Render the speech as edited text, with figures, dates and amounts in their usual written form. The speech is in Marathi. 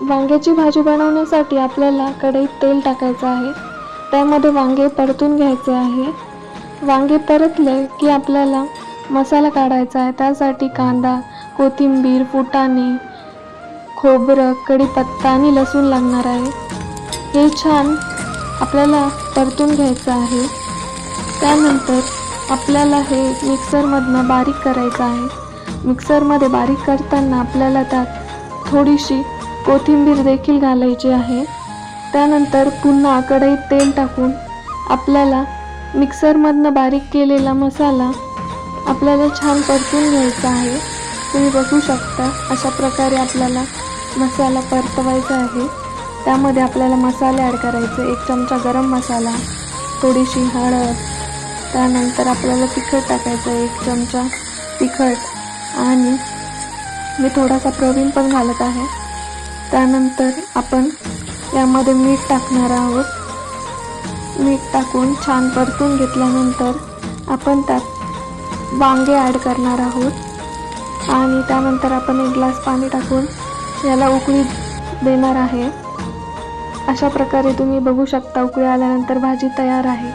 वांग्याची भाजी बनवण्यासाठी आपल्याला कढईत तेल टाकायचं आहे. त्यामध्ये वांगे परतून घ्यायचे आहे. वांगे परतले की आपल्याला मसाला काढायचा आहे. त्यासाठी कांदा, कोथिंबीर, फुटाणे, खोबरं, कढीपत्ता आणि लसूण लागणार आहे. हे छान आपल्याला परतून घ्यायचं आहे. त्यानंतर आपल्याला हे मिक्सरमधनं बारीक करायचं आहे. मिक्सरमध्ये बारीक करताना आपल्याला त्यात थोडीशी कोथिंबीर देखील घालायची आहे. त्यानंतर पुन्हा कढईत तेल टाकून आपल्याला मिक्सरमधनं बारीक केलेला मसाला आपल्याला छान परतून घ्यायचा आहे. तुम्ही बघू शकता अशा प्रकारे आपल्याला मसाला परतवायचा आहे. त्यामध्ये आपल्याला मसाले ॲड करायचे. 1 चमचा गरम मसाला, थोडीशी हळद, त्यानंतर आपल्याला तिखट टाकायचं 1 चमचा तिखट आणि मी थोडासा प्रवीण पण घालत आहे. त्यानंतर आपण यामध्ये मीठ टाकणार आहोत. मीठ टाकून छान परतून घेतल्यानंतर आपण त्यात वांगे ॲड करणार आहोत आणि त्यानंतर आपण 1 ग्लास पाणी टाकून याला उकळी देणार आहे. अशा प्रकारे तुम्ही बघू शकता उकळी आल्यानंतर भाजी तयार आहे.